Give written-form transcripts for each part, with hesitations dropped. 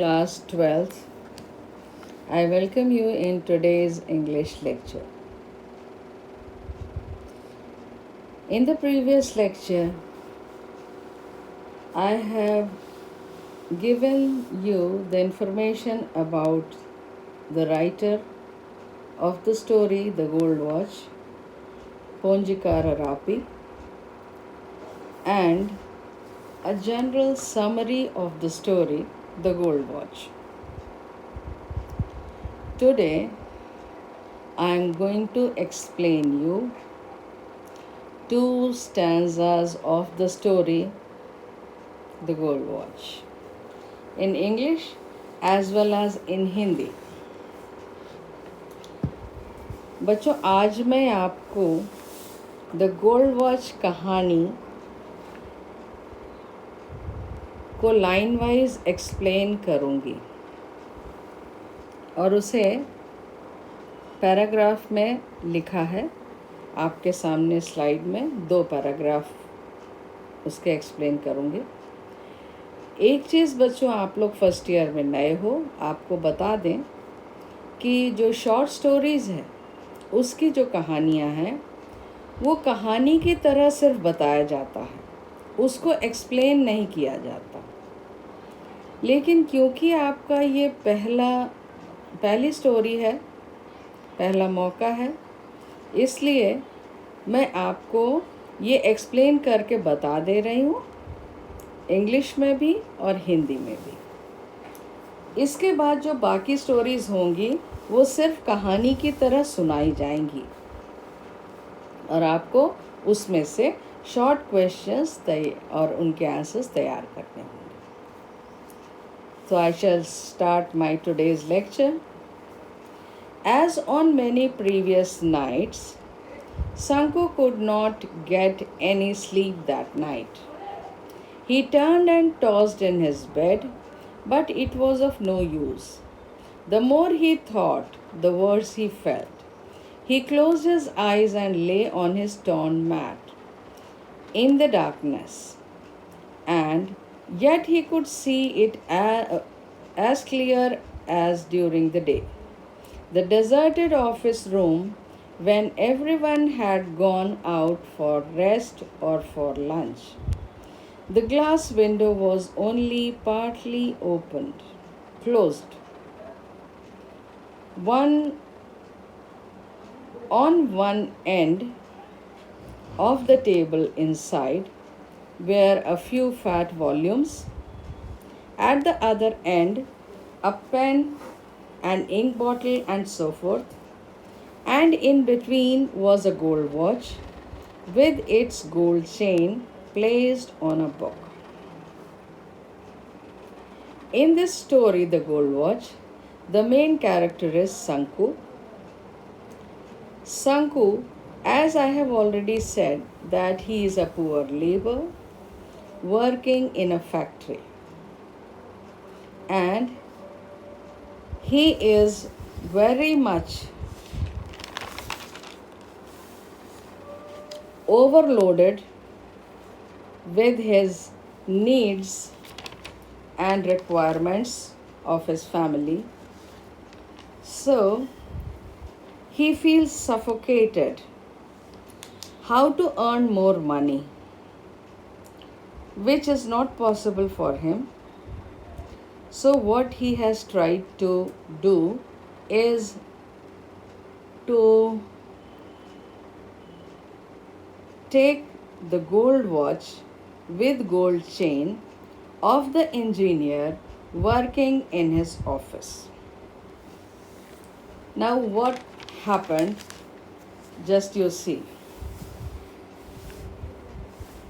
Class 12th, I welcome you in today's English lecture. In the previous lecture, I have given you the information about the writer of the story The Gold Watch, Ponjikara Rapi, and a general summary of the story The Gold Watch. Today, I am going to explain you two stanzas of the story The Gold Watch in English as well as in Hindi. बच्चों, आज मैं आपको the gold watch कहानी को line wise explain करूँगी और उसे paragraph में लिखा है आपके सामने स्लाइड में। 2 पैराग्राफ उसके एक्सप्लेन करूँगी। एक चीज़ बच्चों, आप लोग फर्स्ट ईयर में नए हो, आपको बता दें कि जो शॉर्ट स्टोरीज़ है उसकी जो कहानियाँ हैं वो कहानी की तरह सिर्फ बताया जाता है, उसको एक्सप्लेन नहीं किया जाता। लेकिन क्योंकि आपका ये पहली स्टोरी है, पहला मौका है, इसलिए मैं आपको ये एक्सप्लेन करके बता दे रही हूँ, इंग्लिश में भी और हिंदी में भी। इसके बाद जो बाकी स्टोरीज़ होंगी वो सिर्फ कहानी की तरह सुनाई जाएंगी और आपको उसमें से शॉर्ट क्वेश्चंस और उनके आंसर्स तैयार करने होंगे। So I shall start my today's lecture. As on many previous nights, Sanku could not get any sleep that night. He turned and tossed in his bed, but it was of no use. The more he thought, the worse he felt. He closed his eyes and lay on his torn mat in the darkness, and yet he could see it as clear as during the day. The deserted office room, when everyone had gone out for rest or for lunch. The glass window was only partly closed. On one end of the table inside were a few fat volumes. At the other end, a pen, an ink bottle, and so forth. And in between was a gold watch with its gold chain placed on a book. In this story, The Gold Watch, the main character is Sanku. Sanku, as I have already said, that he is a poor laborer working in a factory. And he is very much overloaded with his needs and requirements of his family. So he feels suffocated. How to earn more money, which is not possible for him. So what he has tried to do is to take the gold watch with gold chain of the engineer working in his office. Now what happened? Just you see.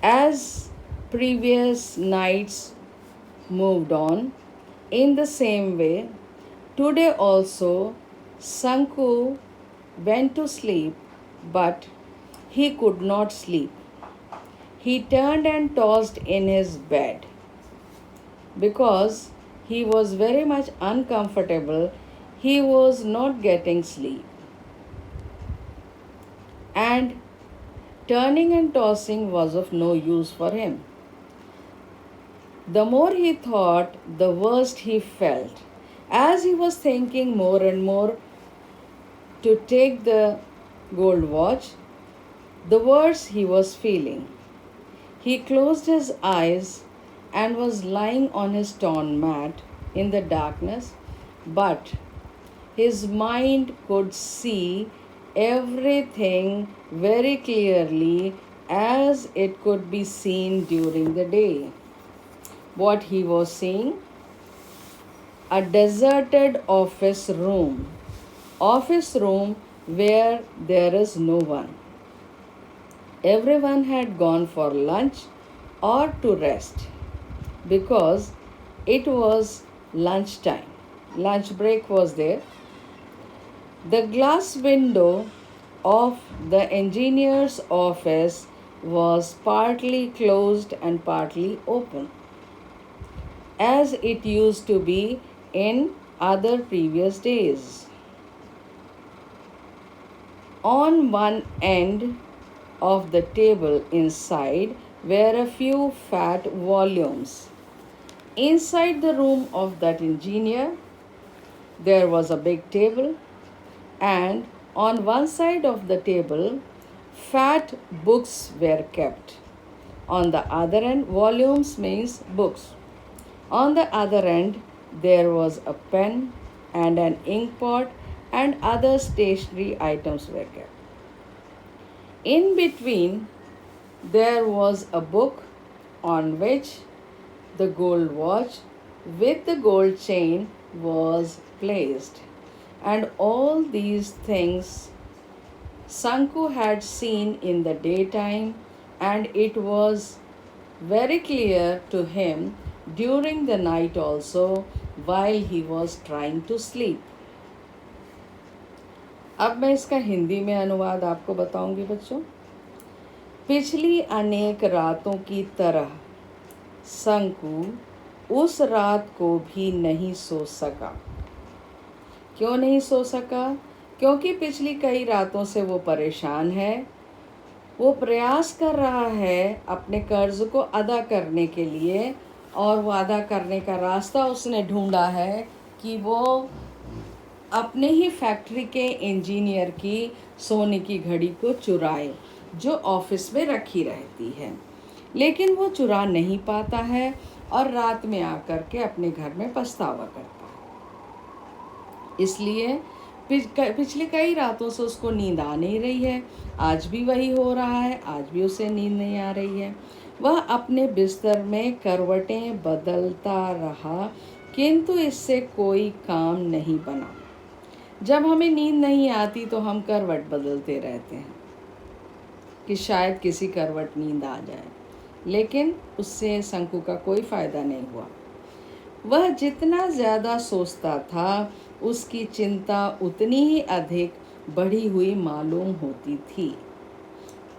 As previous nights moved on, in the same way, today also Sanku went to sleep, but he could not sleep. He turned and tossed in his bed because he was very much uncomfortable. He was not getting sleep. And turning and tossing was of no use for him. The more he thought, the worse he felt. As he was thinking more and more to take the gold watch, the worse he was feeling. He closed his eyes and was lying on his torn mat in the darkness, but his mind could see everything very clearly as it could be seen during the day. What he was seeing? A deserted office room where there is no one. Everyone had gone for lunch or to rest because it was lunchtime. Lunch break was there. The glass window of the engineer's office was partly closed and partly open, as it used to be in other previous days. On one end of the table inside were a few fat volumes. Inside the room of that engineer, there was a big table, and on one side of the table, fat books were kept. On the other end, volumes means books. On the other end, there was a pen and an ink pot and other stationery items were kept. In between, there was a book on which the gold watch with the gold chain was placed. And all these things Sanku had seen in the daytime, and it was very clear to him during the night also while he was trying to sleep. अब मैं इसका हिंदी में अनुवाद आपको बताऊंगी बच्चों। पिछली अनेक रातों की तरह शंकु उस रात को भी नहीं सो सका। क्यों नहीं सो सका? क्योंकि पिछली कई रातों से वो परेशान है। वो प्रयास कर रहा है अपने कर्ज को अदा करने के लिए, और वो अदा करने का रास्ता उसने ढूंढा है कि वो अपने ही फैक्ट्री के इंजीनियर की सोने की घड़ी को चुराए जो ऑफिस में रखी रहती है, लेकिन वो चुरा नहीं पाता है और रात में आकर के अपने घर में पछतावा करता है। इसलिए पिछली कई रातों से उसको नींद आ नहीं रही है। आज भी वही हो रहा है, आज भी उसे नींद नहीं आ रही है। वह अपने बिस्तर में करवटें बदलता रहा, किंतु इससे कोई काम नहीं बना। जब हमें नींद नहीं आती तो हम करवट बदलते रहते हैं कि शायद किसी करवट नींद आ जाए, लेकिन उससे शंकु का कोई फ़ायदा नहीं हुआ। वह जितना ज़्यादा सोचता था, उसकी चिंता उतनी ही अधिक बढ़ी हुई मालूम होती थी।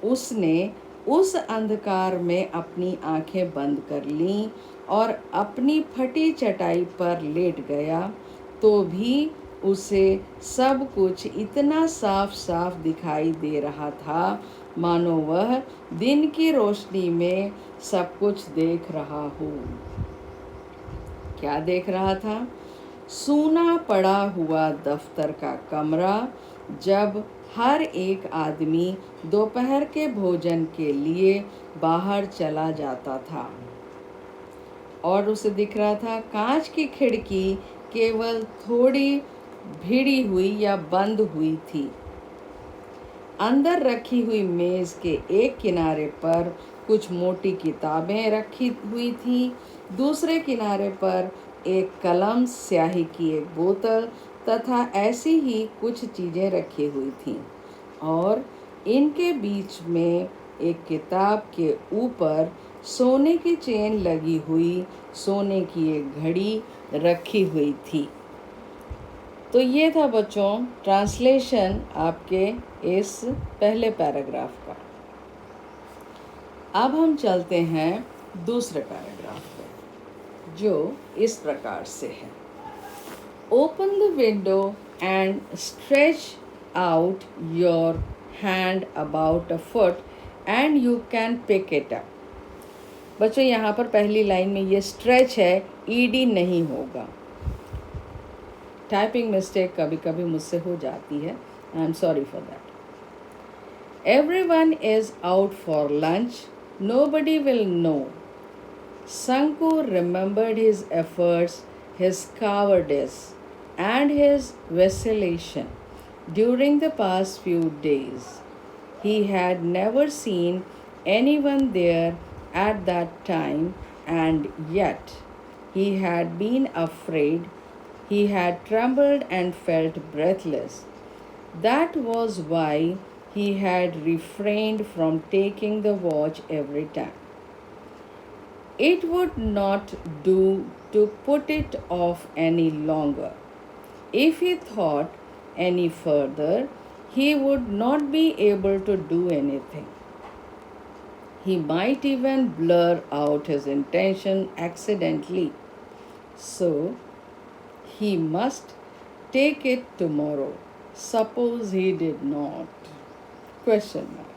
उसने उस अंधकार में अपनी आंखें बंद कर लीं और अपनी फटी चटाई पर लेट गया, तो भी उसे सब कुछ इतना साफ साफ दिखाई दे रहा था मानो वह दिन की रोशनी में सब कुछ देख रहा हो। क्या देख रहा था? सूना पड़ा हुआ दफ्तर का कमरा, जब हर एक आदमी दोपहर के भोजन के लिए बाहर चला जाता था। और उसे दिख रहा था कांच की खिड़की केवल थोड़ी भिड़ी हुई या बंद हुई थी। अंदर रखी हुई मेज़ के एक किनारे पर कुछ मोटी किताबें रखी हुई थी, दूसरे किनारे पर एक कलम, स्याही की एक बोतल तथा ऐसी ही कुछ चीज़ें रखी हुई थीं, और इनके बीच में एक किताब के ऊपर सोने की चेन लगी हुई सोने की एक घड़ी रखी हुई थी। तो ये था बच्चों ट्रांसलेशन आपके इस पहले पैराग्राफ का। अब हम चलते हैं दूसरे पैराग्राफ पे, जो इस प्रकार से है। Open the window and stretch out your hand about a foot and you can pick it up. बच्चों यहाँ पर पहली लाइन में ये स्ट्रेच है, ईडी नहीं होगा। टाइपिंग मिस्टेक कभी कभी मुझसे हो जाती है, I am sorry for that. Everyone is out for lunch. Nobody will know. Sanku remembered his efforts, his cowardice, and his vacillation during the past few days. He had never seen anyone there at that time, and yet he had been afraid. He had trembled and felt breathless. That was why he had refrained from taking the watch every time. It would not do to put it off any longer. If he thought any further, he would not be able to do anything. He might even blur out his intention accidentally. So, he must take it tomorrow. Suppose he did not? Question mark.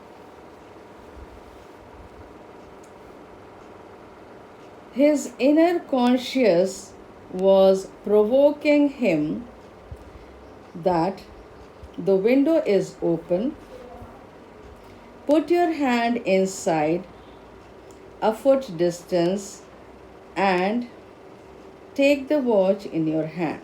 His inner conscience was provoking him that the window is open. Put your hand inside a foot distance and take the watch in your hand.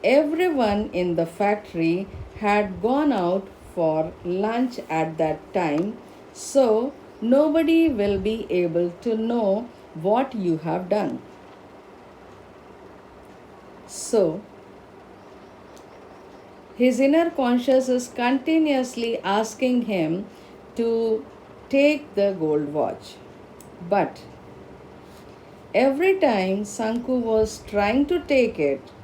Everyone in the factory had gone out for lunch at that time, so nobody will be able to know what you have done. So, his inner conscience is continuously asking him to take the gold watch. But every time Sanku was trying to take it,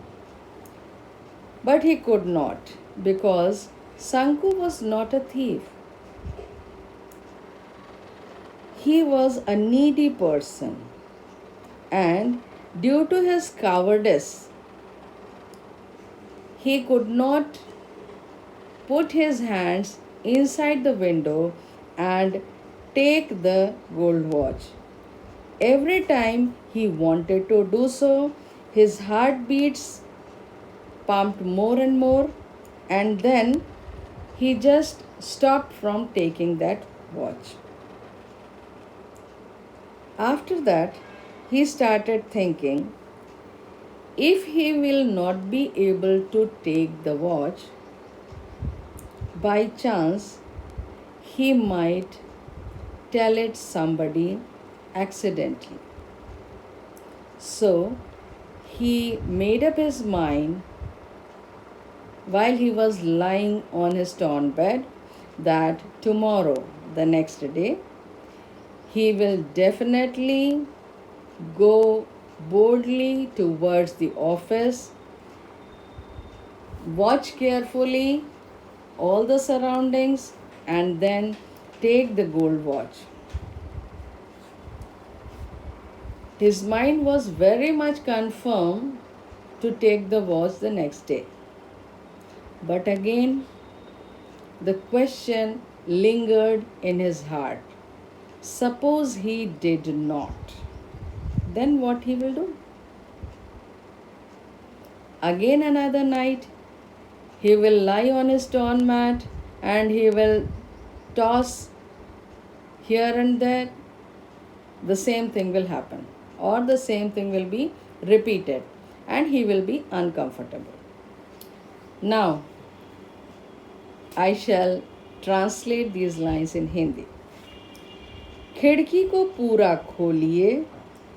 but he could not, because Sanku was not a thief. He was a needy person, and due to his cowardice, he could not put his hands inside the window and take the gold watch. Every time he wanted to do so, his heartbeats pumped more and more, and then he just stopped from taking that watch. After that, he started thinking, if he will not be able to take the watch, by chance he might tell it somebody accidentally. So he made up his mind while he was lying on his torn bed that tomorrow, the next day, he will definitely go boldly towards the office, watch carefully all the surroundings, and then take the gold watch. His mind was very much confirmed to take the watch the next day. But again, the question lingered in his heart. Suppose he did not, then what he will do? Again another night, he will lie on his torn mat and he will toss here and there. The same thing will happen, or the same thing will be repeated, and he will be uncomfortable. Now, I shall translate these lines in Hindi. खिड़की को पूरा खोलिए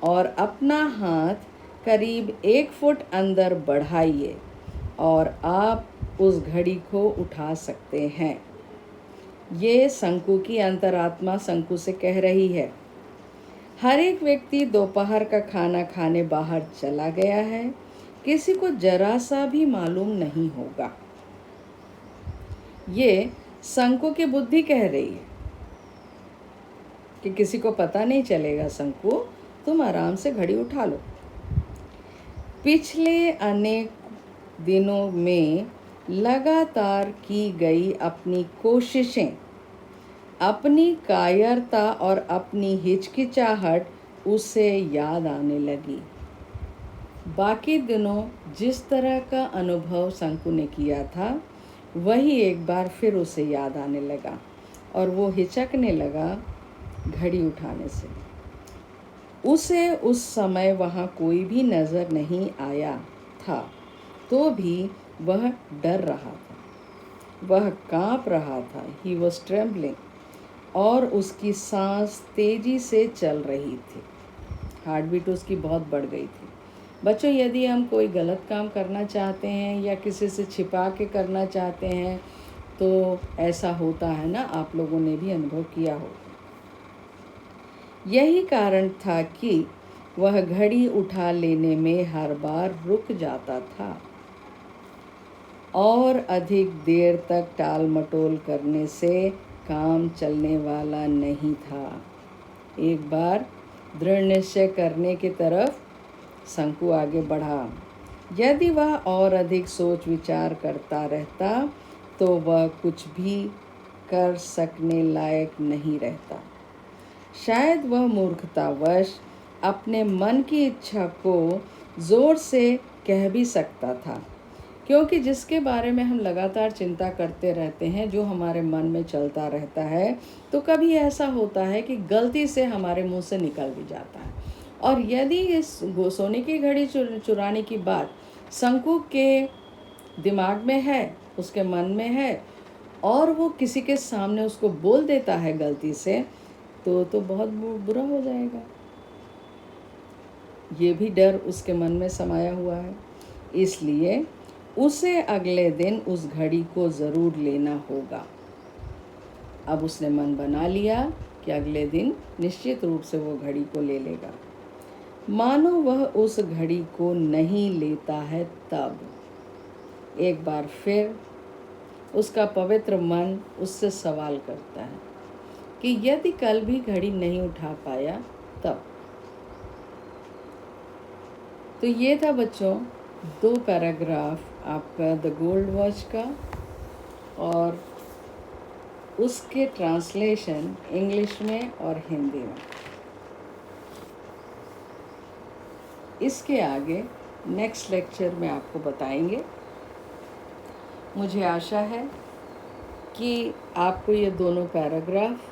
और अपना हाथ करीब 1 foot अंदर बढ़ाइए और आप उस घड़ी को उठा सकते हैं। ये संकु की अंतरात्मा संकु से कह रही है। हर एक व्यक्ति दोपहर का खाना खाने बाहर चला गया है, किसी को जरा सा भी मालूम नहीं होगा। ये संकु की बुद्धि कह रही है कि किसी को पता नहीं चलेगा संकु, तुम आराम से घड़ी उठा लो। पिछले अनेक दिनों में लगातार की गई अपनी कोशिशें अपनी कायरता और अपनी हिचकिचाहट उसे याद आने लगी। बाकी दिनों जिस तरह का अनुभव शंकु ने किया था वही एक बार फिर उसे याद आने लगा और वो हिचकने लगा घड़ी उठाने से। उसे उस समय वहाँ कोई भी नज़र नहीं आया था, तो भी वह डर रहा था, वह काँप रहा था। ही वॉज ट्रेम्बलिंग, और उसकी सांस तेज़ी से चल रही थी। हार्ट बीट उसकी बहुत बढ़ गई थी। बच्चों, यदि हम कोई गलत काम करना चाहते हैं या किसी से छिपा के करना चाहते हैं तो ऐसा होता है ना, आप लोगों ने भी अनुभव किया हो। यही कारण था कि वह घड़ी उठा लेने में हर बार रुक जाता था और अधिक देर तक टाल मटोल करने से काम चलने वाला नहीं था। एक बार दृढ़ निश्चय करने की तरफ शंकु आगे बढ़ा। यदि वह और अधिक सोच विचार करता रहता तो वह कुछ भी कर सकने लायक नहीं रहता। शायद वह मूर्खतावश अपने मन की इच्छा को ज़ोर से कह भी सकता था, क्योंकि जिसके बारे में हम लगातार चिंता करते रहते हैं, जो हमारे मन में चलता रहता है, तो कभी ऐसा होता है कि गलती से हमारे मुंह से निकल भी जाता है। और यदि इस सोने की घड़ी चुराने की बात शंकु के दिमाग में है, उसके मन में है, और वो किसी के सामने उसको बोल देता है गलती से, तो बहुत बुरा हो जाएगा। ये भी डर उसके मन में समाया हुआ है। इसलिए उसे अगले दिन उस घड़ी को ज़रूर लेना होगा। अब उसने मन बना लिया कि अगले दिन निश्चित रूप से वो घड़ी को ले लेगा। मानो वह उस घड़ी को नहीं लेता है तब एक बार फिर उसका पवित्र मन उससे सवाल करता है कि यदि कल भी घड़ी नहीं उठा पाया तब। तो ये था बच्चों 2 पैराग्राफ आपका द गोल्ड वॉच का और उसके ट्रांसलेशन इंग्लिश में और हिंदी में। इसके आगे नेक्स्ट लेक्चर में आपको बताएंगे। मुझे आशा है कि आपको ये दोनों पैराग्राफ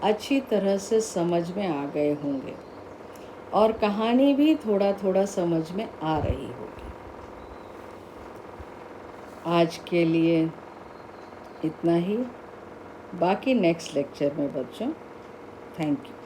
अच्छी तरह से समझ में आ गए होंगे और कहानी भी थोड़ा थोड़ा समझ में आ रही होगी। आज के लिए इतना ही, बाकी नेक्स्ट लेक्चर में बच्चों। Thank you.